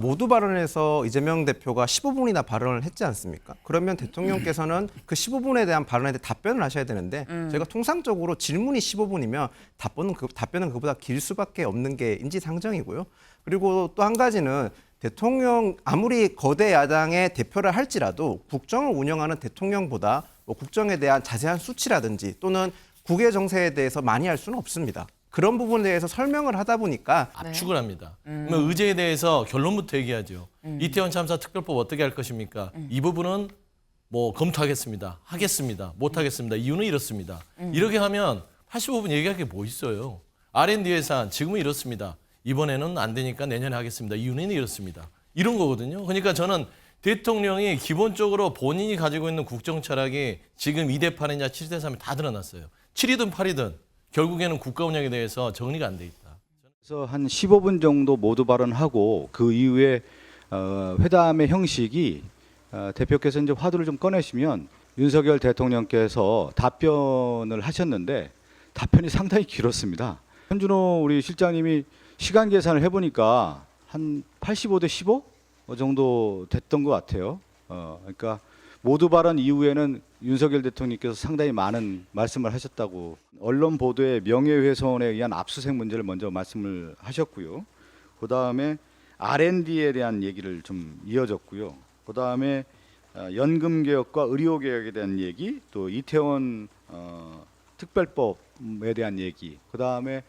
모두 발언에서 이재명 대표가 15분이나 발언을 했지 않습니까? 그러면 대통령께서는 그 15분에 대한 발언에 대해 답변을 하셔야 되는데 저희가 통상적으로 질문이 15분이면 답변은 그보다 길 수밖에 없는 게 인지상정이고요. 그리고 또 한 가지는 대통령 아무리 거대 야당의 대표를 할지라도 국정을 운영하는 대통령보다 뭐 국정에 대한 자세한 수치라든지 또는 국외 정세에 대해서 많이 할 수는 없습니다. 그런 부분에 대해서 설명을 하다 보니까 압축을 합니다. 그러면 의제에 대해서 결론부터 얘기하죠. 이태원 참사 특별법 어떻게 할 것입니까? 이 부분은 뭐 검토하겠습니다. 하겠습니다. 못하겠습니다. 이유는 이렇습니다. 이렇게 하면 85분 얘기할 게 뭐 있어요. R&D 예산 지금은 이렇습니다. 이번에는 안 되니까 내년에 하겠습니다. 이유는 이렇습니다. 이런 거거든요. 그러니까 저는 대통령이 기본적으로 본인이 가지고 있는 국정 철학이 지금 2대 8이냐 7대 3이 다 드러났어요. 7이든 8이든 결국에는 국가 운영에 대해서 정리가 안 돼 있다. 그래서 한 15분 정도 모두 발언하고 그 이후에 회담의 형식이 대표께서 이제 화두를 좀 꺼내시면 윤석열 대통령께서 답변을 하셨는데 답변이 상당히 길었습니다. 현준호 우리 실장님이 시간 계산을 해보니까 한 85대 15 정도 됐던 것 같아요. 그러니까 모두 발언 이후에는 윤석열 대통령께서 상당히 많은 말씀을 하셨다고 언론 보도의 명예훼손에 의한 압수수색 문제를 먼저 말씀을 하셨고요. 그 다음에 R&D에 대한 얘기를 좀 이어졌고요. 그 다음에 연금 개혁과 의료 개혁에 대한 얘기, 또 이태원 특별법에 대한 얘기, 그 다음에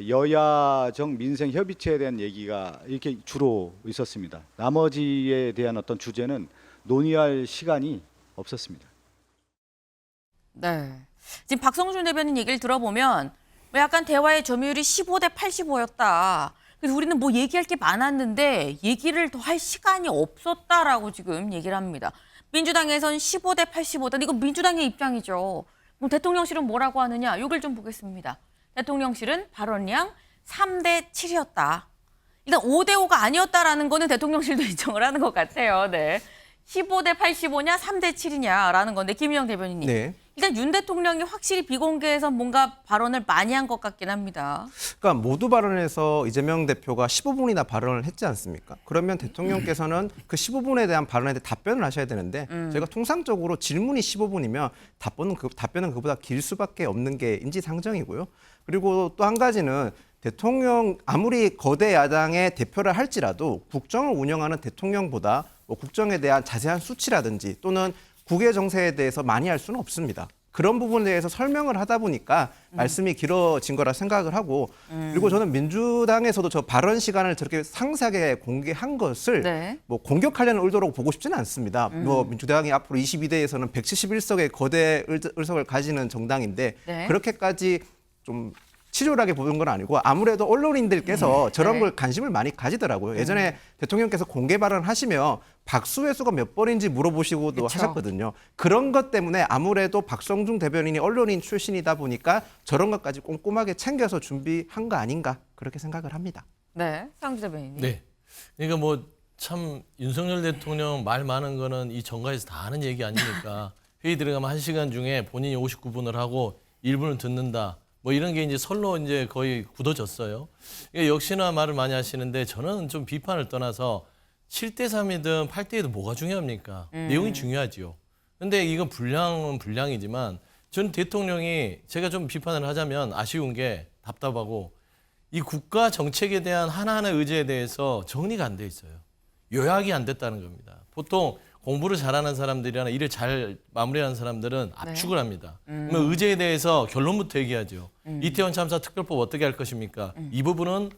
여야정 민생 협의체에 대한 얘기가 이렇게 주로 있었습니다. 나머지에 대한 어떤 주제는 논의할 시간이 없었습니다. 네. 지금 박성준 대변인 얘기를 들어보면 약간 대화의 점유율이 15대 85였다. 그래서 우리는 뭐 얘기할 게 많았는데 얘기를 더 할 시간이 없었다라고 지금 얘기를 합니다. 민주당에선 15대 85다. 이건 민주당의 입장이죠. 그럼 대통령실은 뭐라고 하느냐? 이걸 좀 보겠습니다. 대통령실은 발언량 3대 7이었다. 일단 5대 5가 아니었다라는 거는 대통령실도 인정을 하는 것 같아요. 네. 15대 85냐 3대 7이냐라는 건데 김유영 대변인님. 네. 일단 윤 대통령이 확실히 비공개에서 뭔가 발언을 많이 한 것 같긴 합니다. 그러니까 모두 발언에서 이재명 대표가 15분이나 발언을 했지 않습니까? 그러면 대통령께서는 그 15분에 대한 발언에 대해 답변을 하셔야 되는데 저희가 통상적으로 질문이 15분이면 답변은 그보다 길 수밖에 없는 게 인지상정이고요. 그리고 또 한 가지는 대통령 아무리 거대 야당의 대표를 할지라도 국정을 운영하는 대통령보다 뭐 국정에 대한 자세한 수치라든지 또는 국외 정세에 대해서 많이 할 수는 없습니다. 그런 부분에 대해서 설명을 하다 보니까 말씀이 길어진 거라 생각을 하고 그리고 저는 민주당에서도 저 발언 시간을 저렇게 상세하게 공개한 것을 네. 뭐 공격하려는 의도로 보고 싶지는 않습니다. 뭐 민주당이 앞으로 22대에서는 171석의 거대 의석을 가지는 정당인데 네. 그렇게까지 좀 치졸하게 보는 건 아니고 아무래도 언론인들께서 저런 걸 관심을 많이 가지더라고요. 예전에 대통령께서 공개 발언하시면 박수회수가 몇 번인지 물어보시고도 그쵸. 하셨거든요. 그런 것 때문에 아무래도 박성중 대변인이 언론인 출신이다 보니까 저런 것까지 꼼꼼하게 챙겨서 준비한 거 아닌가 그렇게 생각을 합니다. 네. 상주 대변인님. 네. 그러니까 뭐 참 윤석열 대통령 말 많은 거는 이 정가에서 다 아는 얘기 아닙니까? 회의 들어가면 1시간 중에 본인이 59분을 하고 1분을 듣는다. 뭐 이런 게 이제 설로 이제 거의 굳어졌어요. 그러니까 역시나 말을 많이 하시는데 저는 좀 비판을 떠나서 7대 3이든 8대 2든 뭐가 중요합니까? 내용이 중요하지요. 근데 이건 분량은 분량이지만 저는 대통령이 제가 좀 비판을 하자면 아쉬운 게 답답하고 이 국가 정책에 대한 하나하나의 의제에 대해서 정리가 안 돼 있어요. 요약이 안 됐다는 겁니다. 보통 공부를 잘하는 사람들이나 일을 잘 마무리하는 사람들은 압축을 합니다. 그러면 의제에 대해서 결론부터 얘기하죠. 이태원 참사 특별법 어떻게 할 것입니까? 이 부분은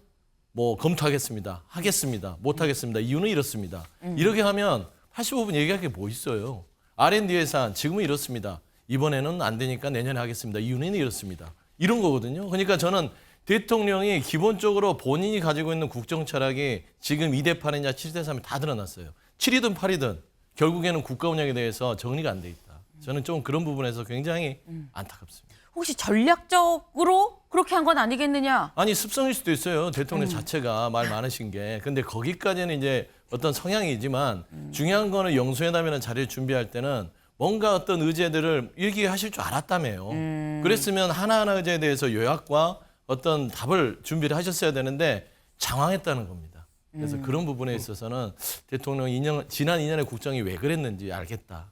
뭐 검토하겠습니다. 하겠습니다. 못하겠습니다. 이유는 이렇습니다. 이렇게 하면 85분 얘기할 게 뭐 있어요. R&D 예산 지금은 이렇습니다. 이번에는 안 되니까 내년에 하겠습니다. 이유는 이렇습니다. 이런 거거든요. 그러니까 저는 대통령이 기본적으로 본인이 가지고 있는 국정 철학이 지금 2대 8이냐 7대 3이 다 드러났어요. 7이든 8이든 결국에는 국가 운영에 대해서 정리가 안 돼 있다. 저는 좀 그런 부분에서 굉장히 안타깝습니다. 혹시 전략적으로 그렇게 한 건 아니겠느냐? 아니 습성일 수도 있어요. 대통령 자체가 말 많으신 게. 근데 거기까지는 이제 어떤 성향이지만 중요한 거는 영수회담이라는 자리를 준비할 때는 뭔가 어떤 의제들을 얘기하실 줄 알았다며요. 그랬으면 하나하나 의제에 대해서 요약과 어떤 답을 준비를 하셨어야 되는데 장황했다는 겁니다. 그래서 그런 부분에 있어서는 대통령 지난 2년의 국정이 왜 그랬는지 알겠다.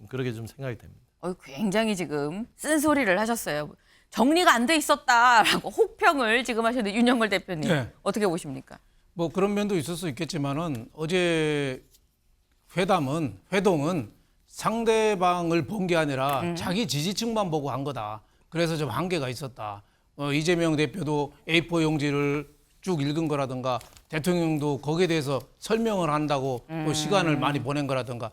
그렇게 좀 생각이 됩니다. 굉장히 지금 쓴소리를 하셨어요. 정리가 안 돼 있었다라고 혹평을 지금 하셨는데 윤영걸 대표님 네. 어떻게 보십니까? 뭐 그런 면도 있을 수 있겠지만은 어제 회동은 상대방을 본 게 아니라 자기 지지층만 보고 한 거다. 그래서 좀 한계가 있었다. 이재명 대표도 A4 용지를 쭉 읽은 거라든가 대통령도 거기에 대해서 설명을 한다고 뭐 시간을 많이 보낸 거라든가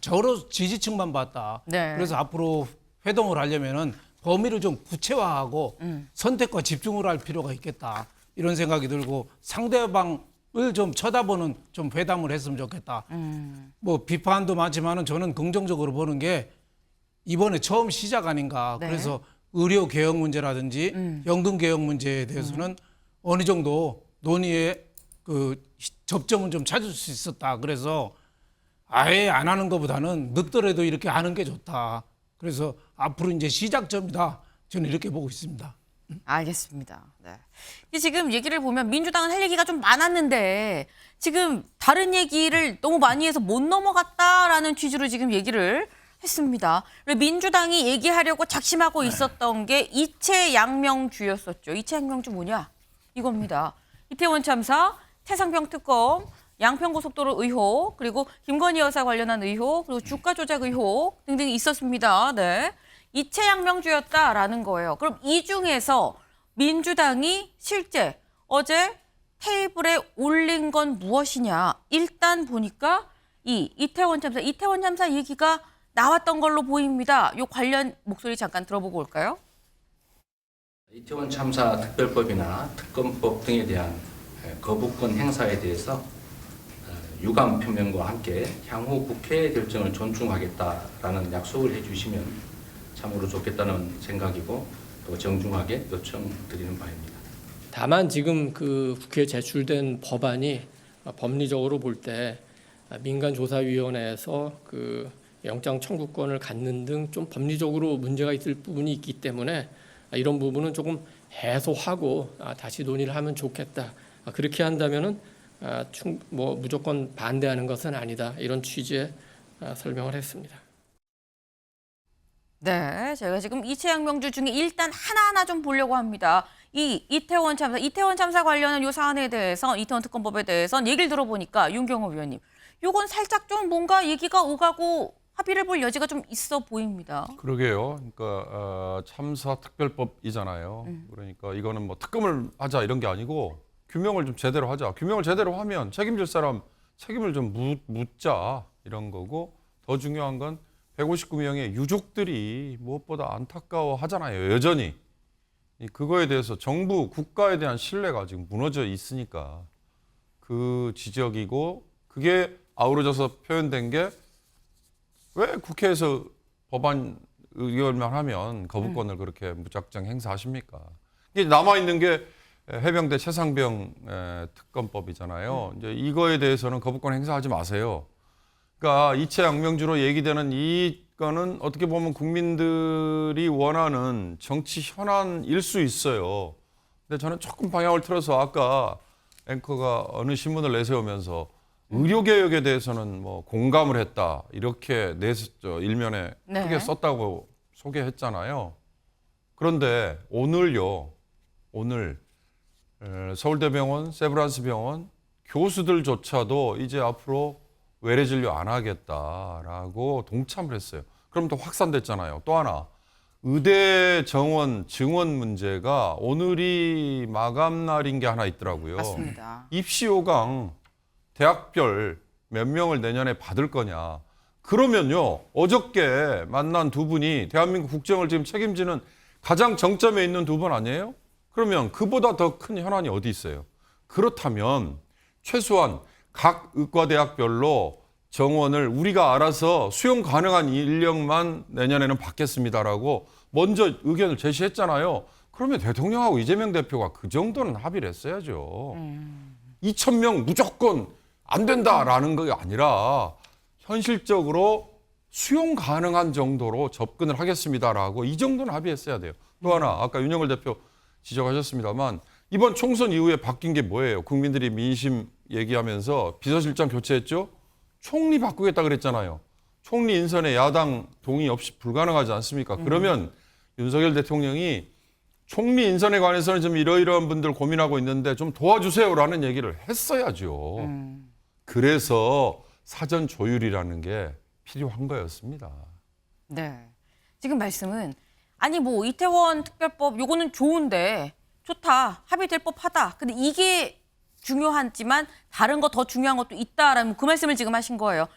저로 지지층만 봤다. 네. 그래서 앞으로 회동을 하려면은 범위를 좀 구체화하고 선택과 집중을 할 필요가 있겠다. 이런 생각이 들고 상대방을 좀 쳐다보는 좀 회담을 했으면 좋겠다. 뭐 비판도 많지만은 저는 긍정적으로 보는 게 이번에 처음 시작 아닌가. 네. 그래서 의료 개혁 문제라든지 연금 개혁 문제에 대해서는 어느 정도 논의의 그 접점은 좀 찾을 수 있었다. 그래서 아예 안 하는 것보다는 늦더라도 이렇게 하는 게 좋다. 그래서 앞으로 이제 시작점이다. 저는 이렇게 보고 있습니다. 알겠습니다. 네. 이 지금 얘기를 보면 민주당은 할 얘기가 좀 많았는데 지금 다른 얘기를 너무 많이 해서 못 넘어갔다라는 취지로 지금 얘기를 했습니다. 그리고 민주당이 얘기하려고 작심하고 있었던 게 이채 양명주였었죠. 이채 양명주 뭐냐? 이겁니다. 이태원 참사, 태상병 특검, 양평고속도로 의혹, 그리고 김건희 여사 관련한 의혹, 그리고 주가 조작 의혹 등등이 있었습니다. 네. 이채 양명주였다라는 거예요. 그럼 이 중에서 민주당이 실제 어제 테이블에 올린 건 무엇이냐? 일단 보니까 이 이태원 참사 얘기가 나왔던 걸로 보입니다. 요 관련 목소리 잠깐 들어보고 올까요? 이태원 참사 특별법이나 특검법 등에 대한 거부권 행사에 대해서 유감 표명과 함께 향후 국회 결정을 존중하겠다라는 약속을 해주시면 참으로 좋겠다는 생각이고 또 정중하게 요청드리는 바입니다. 다만 지금 그 국회에 제출된 법안이 법리적으로 볼 때 민간조사위원회에서 그 영장 청구권을 갖는 등 좀 법리적으로 문제가 있을 부분이 있기 때문에 이런 부분은 조금 해소하고 다시 논의를 하면 좋겠다. 그렇게 한다면은 뭐 무조건 반대하는 것은 아니다. 이런 취지의 설명을 했습니다. 네, 제가 지금 이채 양명주 중에 일단 하나하나 좀 보려고 합니다. 이 이태원 참사 관련한 요 사안에 대해서 이태원 특검법에 대해서 얘기를 들어보니까 윤경호 위원님, 요건 살짝 좀 뭔가 얘기가 오가고 합의를 볼 여지가 좀 있어 보입니다. 그러게요. 그러니까 참사 특별법이잖아요. 그러니까 이거는 뭐 특검을 하자 이런 게 아니고 규명을 좀 제대로 하자. 규명을 제대로 하면 책임질 사람 책임을 좀 묻자 이런 거고 더 중요한 건 159명의 유족들이 무엇보다 안타까워 하잖아요. 여전히. 그거에 대해서 정부, 국가에 대한 신뢰가 지금 무너져 있으니까 그 지적이고 그게 아우러져서 표현된 게 왜 국회에서 법안 의결만 하면 거부권을 그렇게 무작정 행사하십니까? 이게 남아있는 게 해병대 최상병 특검법이잖아요. 이제 이거에 대해서는 거부권 행사하지 마세요. 그러니까 이채 양명주로 얘기되는 이거는 어떻게 보면 국민들이 원하는 정치 현안일 수 있어요. 근데 저는 조금 방향을 틀어서 아까 앵커가 어느 신문을 내세우면서 의료개혁에 대해서는 뭐 공감을 했다 이렇게 일면에 네. 크게 썼다고 소개했잖아요. 그런데 오늘요, 오늘 서울대병원, 세브란스병원 교수들조차도 이제 앞으로 외래 진료 안 하겠다라고 동참을 했어요. 그럼 또 확산됐잖아요. 또 하나 의대 정원 증원 문제가 오늘이 마감 날인 게 하나 있더라고요. 맞습니다. 입시 요강 대학별 몇 명을 내년에 받을 거냐. 그러면요, 어저께 만난 두 분이 대한민국 국정을 지금 책임지는 가장 정점에 있는 두 분 아니에요? 그러면 그보다 더 큰 현안이 어디 있어요? 그렇다면 최소한 각 의과대학별로 정원을 우리가 알아서 수용 가능한 인력만 내년에는 받겠습니다라고 먼저 의견을 제시했잖아요. 그러면 대통령하고 이재명 대표가 그 정도는 합의를 했어야죠. 2,000명 무조건 안 된다라는 게 아니라 현실적으로 수용 가능한 정도로 접근을 하겠습니다라고 이 정도는 합의했어야 돼요. 또 하나 아까 윤영걸 대표 지적하셨습니다만 이번 총선 이후에 바뀐 게 뭐예요? 국민들이 민심 얘기하면서 비서실장 교체했죠. 총리 바꾸겠다 그랬잖아요. 총리 인선에 야당 동의 없이 불가능하지 않습니까? 그러면 윤석열 대통령이 총리 인선에 관해서는 좀 이러이러한 분들 고민하고 있는데 좀 도와주세요라는 얘기를 했어야죠. 그래서 사전 조율이라는 게 필요한 거였습니다. 네. 지금 말씀은 아니 뭐 이태원 특별법 요거는 좋은데 좋다 합의될 법하다. 근데 이게 중요하지만 다른 거 더 중요한 것도 있다라는 그 말씀을 지금 하신 거예요.